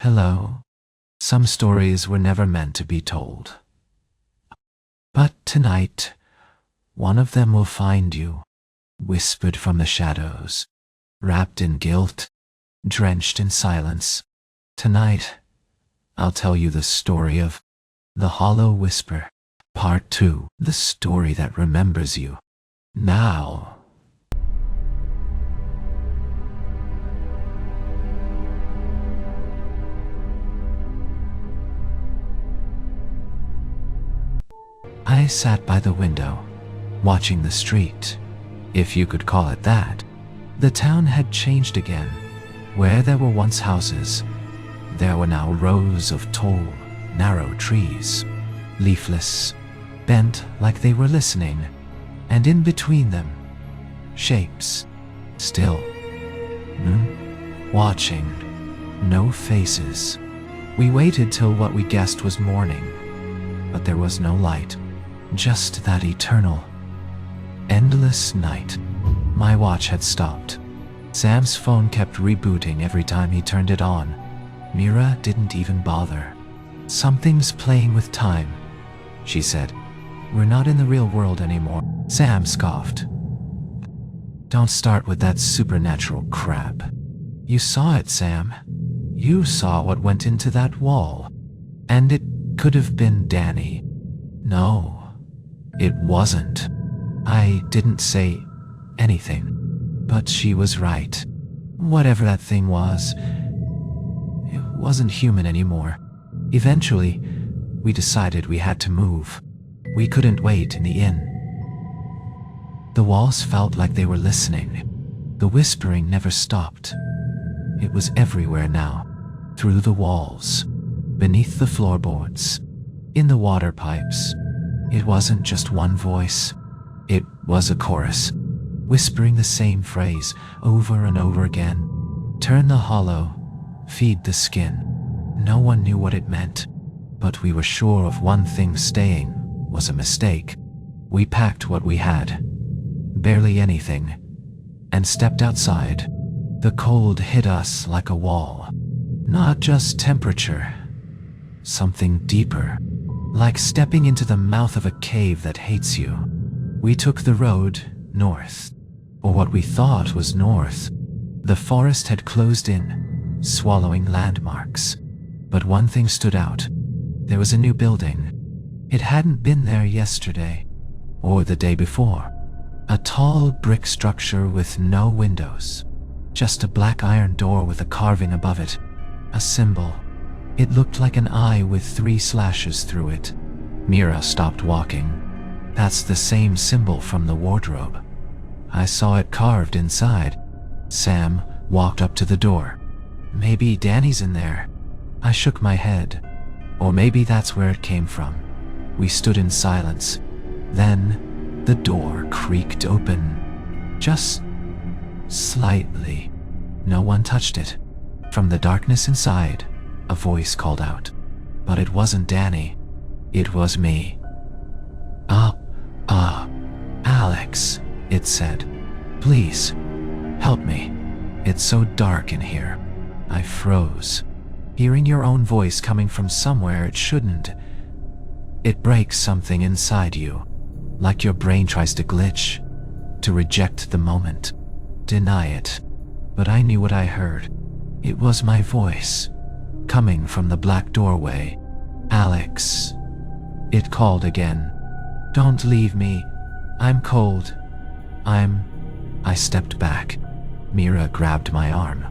Hello. Some stories were never meant to be told. But tonight, one of them will find you, whispered from the shadows, wrapped in guilt, drenched in silence. Tonight, I'll tell you the story of The Hollow Whisper, Part 2, the story that remembers you. Now, I sat by the window, watching the street, if you could call it that. The town had changed again. Where there were once houses, there were now rows of tall, narrow trees, leafless, bent like they were listening, and in between them, shapes, still, watching, no faces. We waited till what we guessed was morning, but there was no light. Just that eternal, endless night. My watch had stopped. Sam's phone kept rebooting every time he turned it on. Mira didn't even bother. Something's playing with time, she said. We're not in the real world anymore. Sam scoffed. Don't start with that supernatural crap. You saw it, Sam. You saw what went into that wall. And it could have been Danny. No. It wasn't. I didn't say anything, but she was right. Whatever that thing was, it wasn't human anymore. Eventually, we decided we had to move. We couldn't wait in the inn. The walls felt like they were listening. The whispering never stopped. It was everywhere now, through the walls, beneath the floorboards, in the water pipes. It wasn't just one voice. It was a chorus, whispering the same phrase over and over again. Turn the hollow, feed the skin. No one knew what it meant, but we were sure of one thing: staying was a mistake. We packed what we had, barely anything, and stepped outside. The cold hit us like a wall. Not just temperature, something deeper. Like stepping into the mouth of a cave that hates you. We took the road north, or what we thought was north. The forest had closed in, swallowing landmarks. But one thing stood out. There was a new building. It hadn't been there yesterday, or the day before. A tall brick structure with no windows. Just a black iron door with a carving above it. A symbol. It looked like an eye with 3 slashes through it. Mira stopped walking. That's the same symbol from the wardrobe. I saw it carved inside. Sam walked up to the door. Maybe Danny's in there. I shook my head. Or maybe that's where it came from. We stood in silence. Then the door creaked open. Just slightly. No one touched it. From the darkness inside, a voice called out. But it wasn't Danny. It was me. Alex, it said. Please, help me. It's so dark in here. I froze. Hearing your own voice coming from somewhere it shouldn't. It breaks something inside you. Like your brain tries to glitch. To reject the moment. Deny it. But I knew what I heard. It was my voice. Coming from the black doorway. Alex. It called again. Don't leave me. I'm cold. I stepped back. Mira grabbed my arm.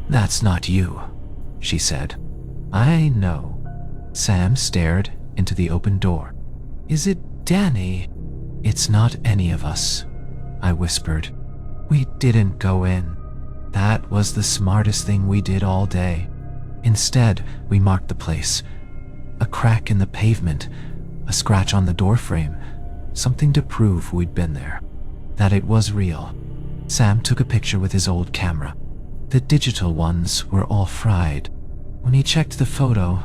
That's not you, she said. I know. Sam stared into the open door. Is it Danny? It's not any of us, I whispered. We didn't go in. That was the smartest thing we did all day. Instead, we marked the place. A crack in the pavement, a scratch on the doorframe, something to prove we'd been there, that it was real. Sam took a picture with his old camera. The digital ones were all fried. When he checked the photo,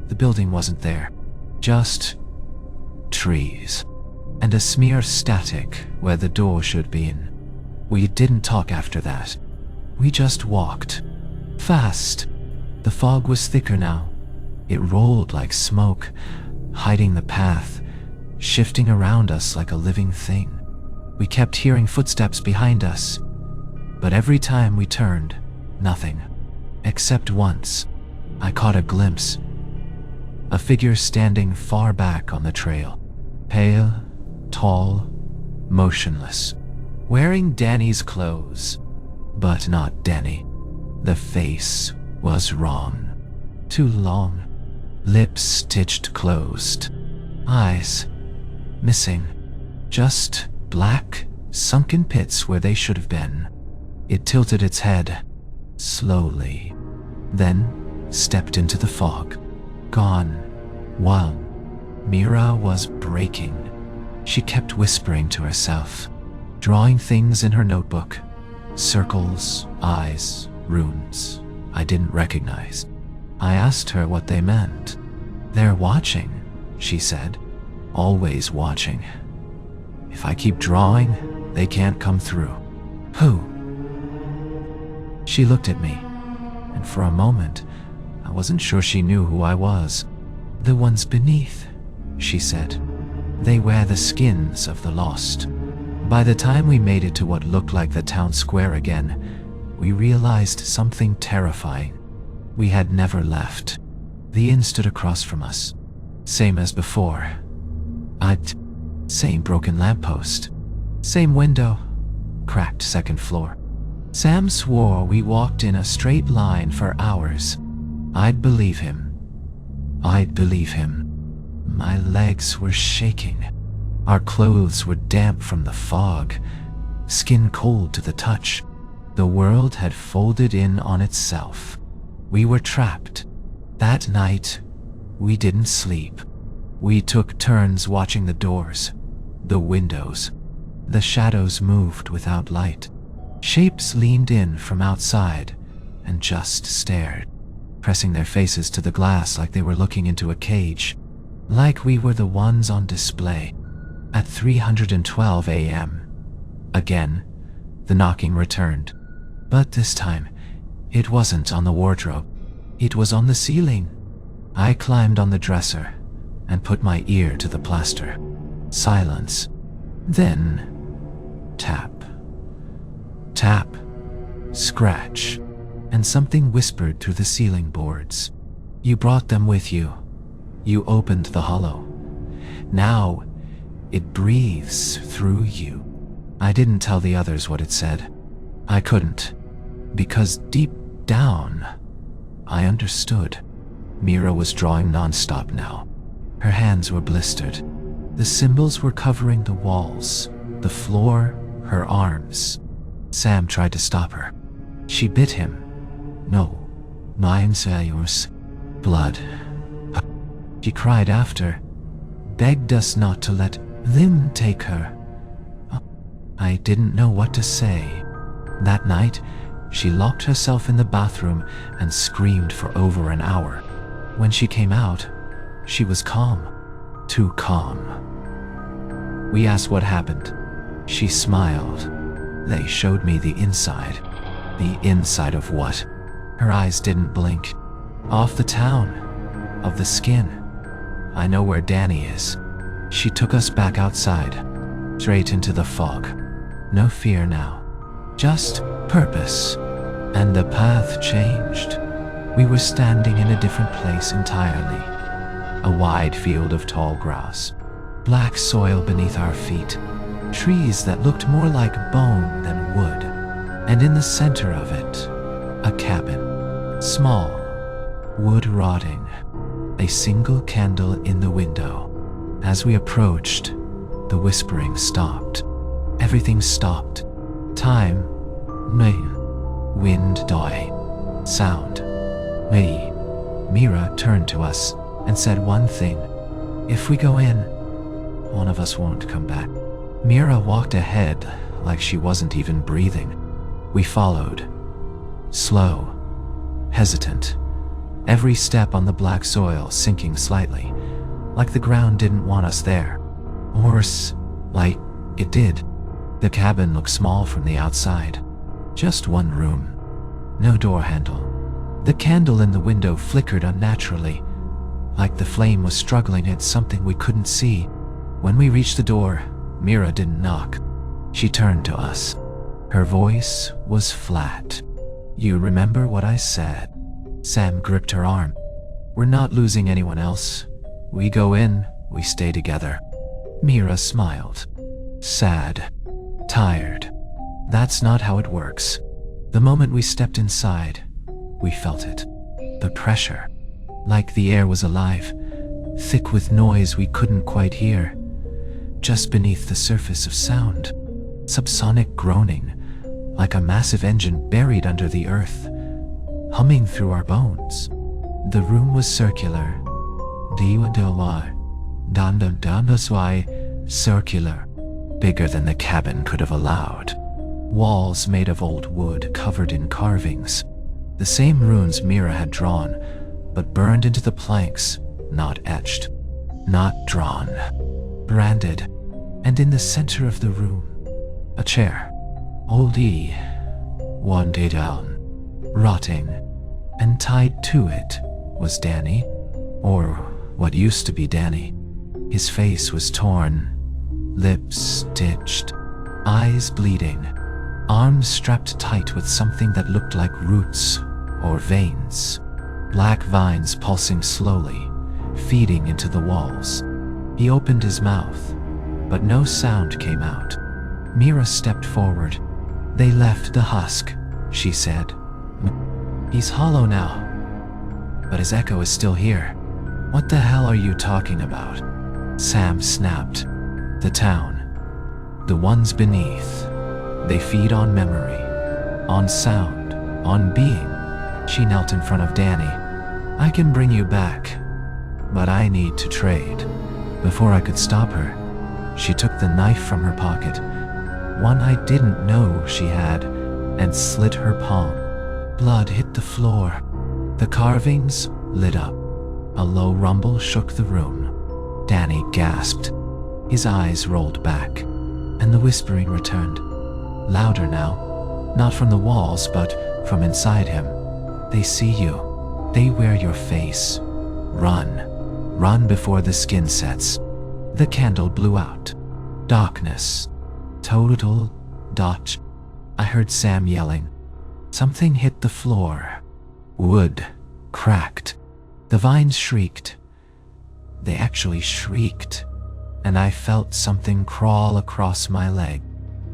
the building wasn't there. Just trees, and a smear of static where the door should be in. We didn't talk after that. We just walked. Fast. The fog was thicker now. It rolled like smoke, hiding the path, shifting around us like a living thing. We kept hearing footsteps behind us, but every time we turned, nothing. Except once, I caught a glimpse. A figure standing far back on the trail. Pale, tall, motionless. Wearing Danny's clothes, but not Danny. The face was wrong. Too long. Lips stitched closed. Eyes missing. Just black, sunken pits where they should have been. It tilted its head, slowly, then stepped into the fog. Gone. One. Mira was breaking. She kept whispering to herself, drawing things in her notebook. Circles, eyes, runes I didn't recognize. I asked her what they meant. They're watching, she said. Always watching. If I keep drawing, they can't come through. Who? She looked at me, and for a moment, I wasn't sure she knew who I was. The ones beneath, she said. They wear the skins of the lost. By the time we made it to what looked like the town square again, we realized something terrifying. We had never left. The inn stood across from us, same as before. Same broken lamppost, same window, cracked second floor. Sam swore we walked in a straight line for hours. I'd believe him. My legs were shaking. Our clothes were damp from the fog, skin cold to the touch. The world had folded in on itself. We were trapped. That night, we didn't sleep. We took turns watching the doors, the windows. The shadows moved without light. Shapes leaned in from outside and just stared, pressing their faces to the glass like they were looking into a cage, like we were the ones on display. At 3:12 a.m., again, the knocking returned. But this time, it wasn't on the wardrobe. It was on the ceiling. I climbed on the dresser and put my ear to the plaster. Silence. Then, tap. Tap. Scratch. And something whispered through the ceiling boards. You brought them with you. You opened the hollow. Now, it breathes through you. I didn't tell the others what it said. I couldn't, because deep down, I understood. Mira was drawing nonstop now. Her hands were blistered. The symbols were covering the walls, the floor, her arms. Sam tried to stop her. She bit him. No, mine's yours. Blood. She cried after, begged us not to let them take her. I didn't know what to say. That night, she locked herself in the bathroom and screamed for over an hour. When she came out, she was calm. Too calm. We asked what happened. She smiled. They showed me the inside. The inside of what? Her eyes didn't blink. Off the town. Of the skin. I know where Danny is. She took us back outside. Straight into the fog. No fear now. Just purpose. And the path changed. We were standing in a different place entirely. A wide field of tall grass. Black soil beneath our feet. Trees that looked more like bone than wood. And in the center of it, a cabin. Small. Wood rotting. A single candle in the window. As we approached, the whispering stopped. Everything stopped. Time. Main. Wind die. Sound. Me. Mira turned to us and said one thing. If we go in, one of us won't come back. Mira walked ahead like she wasn't even breathing. We followed. Slow. Hesitant. Every step on the black soil sinking slightly, like the ground didn't want us there. Or like it did. The cabin looked small from the outside. Just one room. No door handle. The candle in the window flickered unnaturally, like the flame was struggling at something we couldn't see. When we reached the door, Mira didn't knock. She turned to us. Her voice was flat. "You remember what I said?" Sam gripped her arm. "We're not losing anyone else. We go in, we stay together." Mira smiled. Sad. Tired. That's not how it works. The moment we stepped inside, we felt it. The pressure. Like the air was alive, thick with noise we couldn't quite hear. Just beneath the surface of sound. Subsonic groaning, like a massive engine buried under the earth, humming through our bones. The room was circular. Circular. Bigger than the cabin could have allowed. Walls made of old wood covered in carvings. The same runes Mira had drawn, but burned into the planks, not etched. Not drawn. Branded. And in the center of the room, a chair. Old E. One day down. Rotting. And tied to it was Danny. Or what used to be Danny. His face was torn. Lips stitched. Eyes bleeding. Arms strapped tight with something that looked like roots or veins. Black vines pulsing slowly, feeding into the walls. He opened his mouth, but no sound came out. Mira stepped forward. "They left the husk," she said. "He's hollow now, but his echo is still here." "What the hell are you talking about?" Sam snapped. "The town. The ones beneath. They feed on memory, on sound, on being." She knelt in front of Danny. "I can bring you back, but I need to trade." Before I could stop her, she took the knife from her pocket, one I didn't know she had, and slit her palm. Blood hit the floor. The carvings lit up. A low rumble shook the room. Danny gasped. His eyes rolled back, and the whispering returned. Louder now, not from the walls, but from inside him. "They see you. They wear your face. Run. Run before the skin sets." The candle blew out. Darkness. Total dot. I heard Sam yelling. Something hit the floor. Wood cracked. The vines shrieked. They actually shrieked, and I felt something crawl across my leg.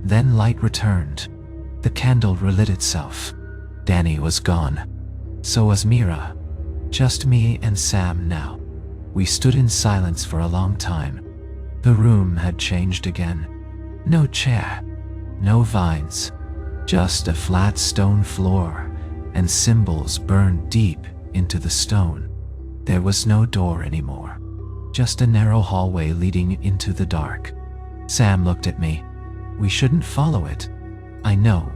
Then light returned. The candle relit itself. Danny was gone. So was Mira. Just me and Sam now. We stood in silence for a long time. The room had changed again. No chair, no vines, just a flat stone floor and symbols burned deep into the stone. There was no door anymore, just a narrow hallway leading into the dark. Sam looked at me. "We shouldn't follow it." "I know."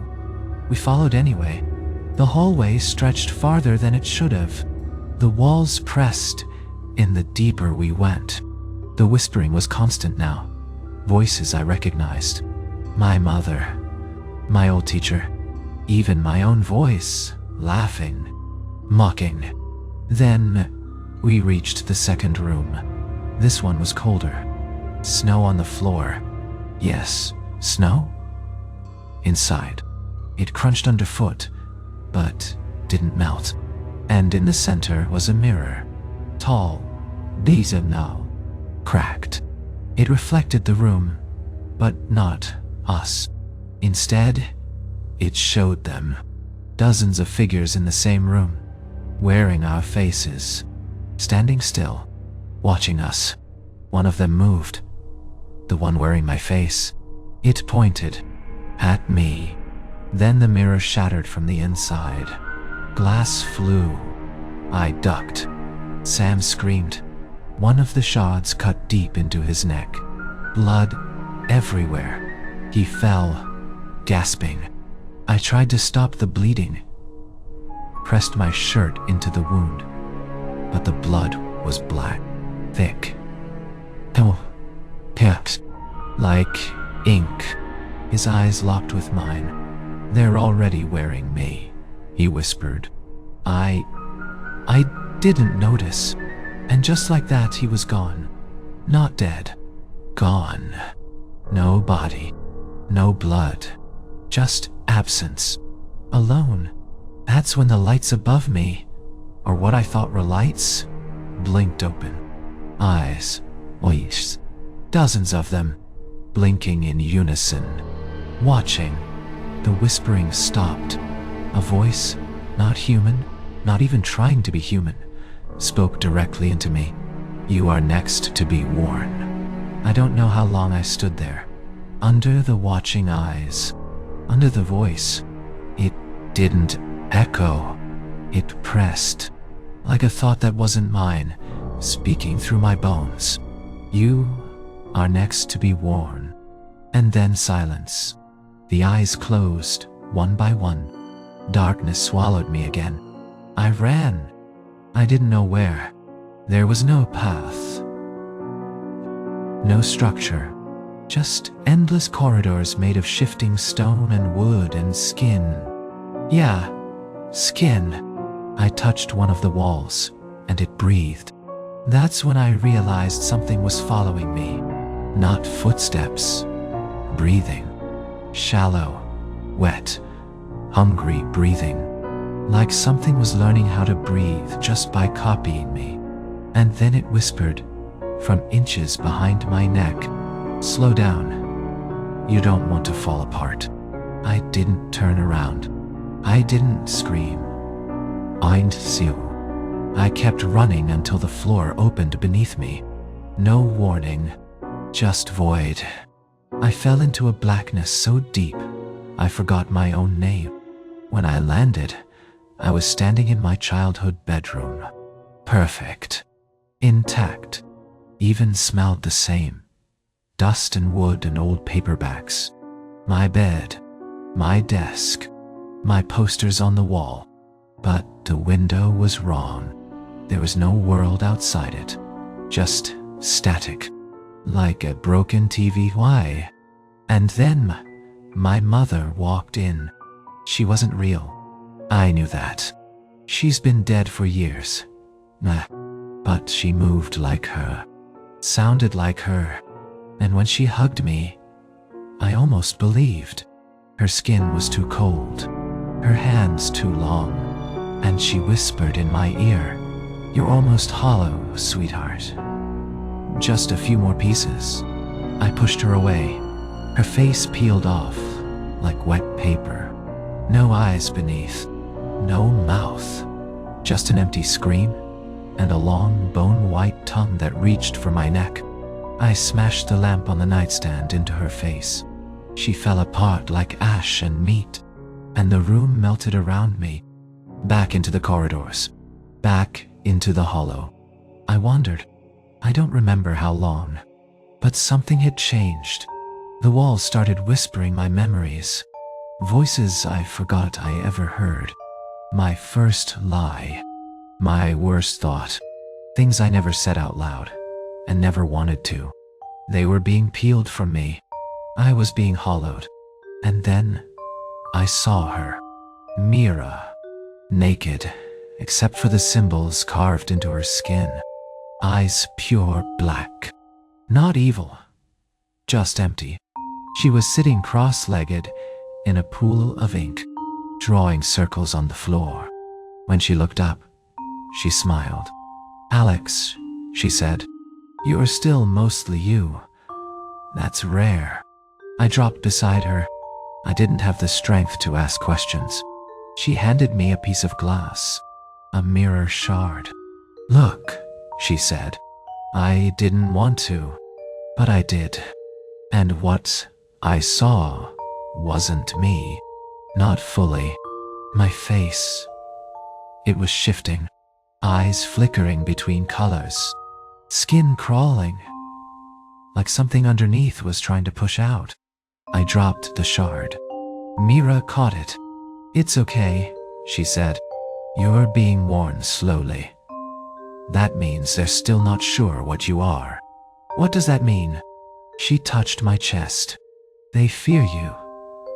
We followed anyway. The hallway stretched farther than it should have. The walls pressed in the deeper we went. The whispering was constant now. Voices I recognized. My mother, my old teacher, even my own voice, laughing, mocking. Then we reached the second room. This one was colder. Snow on the floor. Yes, snow? Inside. It crunched underfoot, but didn't melt. And in the center was a mirror. Tall. These are now. Cracked. It reflected the room, but not us. Instead, it showed them. Dozens of figures in the same room, wearing our faces, standing still, watching us. One of them moved. The one wearing my face. It pointed at me. Then the mirror shattered from the inside. Glass flew. I ducked. Sam screamed. One of the shards cut deep into his neck. Blood everywhere. He fell, gasping. I tried to stop the bleeding. Pressed my shirt into the wound. But the blood was black, thick. Oh, picked. Like ink. His eyes locked with mine. "They're already wearing me," he whispered. I didn't notice. And just like that, he was gone. Not dead. Gone. No body. No blood. Just absence. Alone. That's when the lights above me, or what I thought were lights, blinked open. Eyes. Oish. Dozens of them. Blinking in unison. Watching. The whispering stopped. A voice, not human, not even trying to be human, spoke directly into me. You are next to be worn. I don't know how long I stood there. Under the watching eyes. Under the voice. It didn't echo. It pressed. Like a thought that wasn't mine, speaking through my bones. You are next to be worn. And then silence. The eyes closed, one by one. Darkness swallowed me again. I ran. I didn't know where. There was no path. No structure. Just endless corridors made of shifting stone and wood and skin. Yeah, skin. I touched one of the walls, and it breathed. That's when I realized something was following me. Not footsteps. Breathing. Shallow, wet, hungry breathing. Like something was learning how to breathe just by copying me. And then it whispered, from inches behind my neck, slow down. You don't want to fall apart. I didn't turn around. I didn't scream. Ain't still. I kept running until the floor opened beneath me. No warning, just void. I fell into a blackness so deep, I forgot my own name. When I landed, I was standing in my childhood bedroom. Perfect. Intact. Even smelled the same. Dust and wood and old paperbacks. My bed. My desk. My posters on the wall. But the window was wrong. There was no world outside it. Just static. Like a broken TV. Why? And then my mother walked in. She wasn't real. I knew that. She's been dead for years. But she moved like her. Sounded like her. And when she hugged me, I almost believed. Her skin was too cold. Her hands too long. And she whispered in my ear, "You're almost hollow, sweetheart. Just a few more pieces." I pushed her away. Her face peeled off, like wet paper. No eyes beneath. No mouth. Just an empty scream, and a long bone-white tongue that reached for my neck. I smashed the lamp on the nightstand into her face. She fell apart like ash and meat, and the room melted around me. Back into the corridors. Back into the hollow. I wandered. I don't remember how long, but something had changed. The walls started whispering my memories. Voices I forgot I ever heard. My first lie. My worst thought. Things I never said out loud, and never wanted to. They were being peeled from me. I was being hollowed. And then I saw her. Mira. Naked, except for the symbols carved into her skin. Eyes pure black. Not evil. Just empty. She was sitting cross-legged in a pool of ink, drawing circles on the floor. When she looked up, she smiled. "Alex," she said, "you are still mostly you. That's rare." I dropped beside her. I didn't have the strength to ask questions. She handed me a piece of glass, a mirror shard. "Look," she said. I didn't want to, but I did. And what I saw wasn't me. Not fully. My face. It was shifting. Eyes flickering between colors. Skin crawling. Like something underneath was trying to push out. I dropped the shard. Mira caught it. "It's okay," she said. "You're being worn slowly. That means they're still not sure what you are." "What does that mean?" She touched my chest. "They fear you.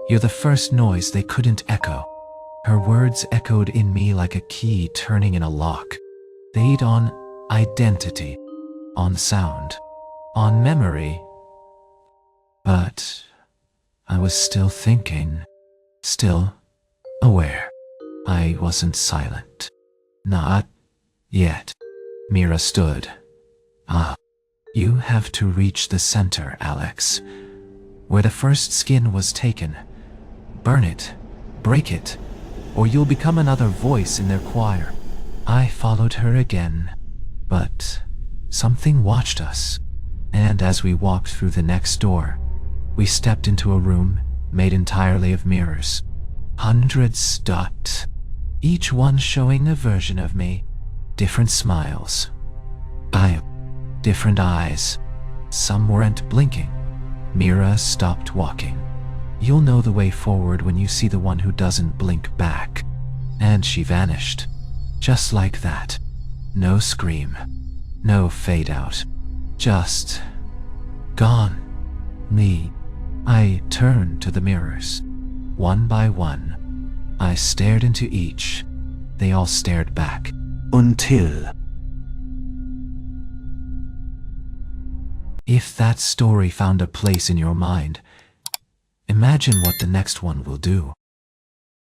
You're the first noise they couldn't echo." Her words echoed in me like a key turning in a lock. They'd on identity, on sound, on memory. But I was still thinking, still aware. I wasn't silent. Not yet. Mira stood. You have to reach the center, Alex, where the first skin was taken. Burn it, break it, or you'll become another voice in their choir. I followed her again, but something watched us, and as we walked through the next door, we stepped into a room made entirely of mirrors. Hundreds dot, each one showing a version of me. Different smiles. Different eyes. Some weren't blinking. Mira stopped walking. You'll know the way forward when you see the one who doesn't blink back. And she vanished. Just like that. No scream. No fade out. Just gone. Me. I turned to the mirrors. One by one. I stared into each. They all stared back. Until... If that story found a place in your mind, imagine what the next one will do.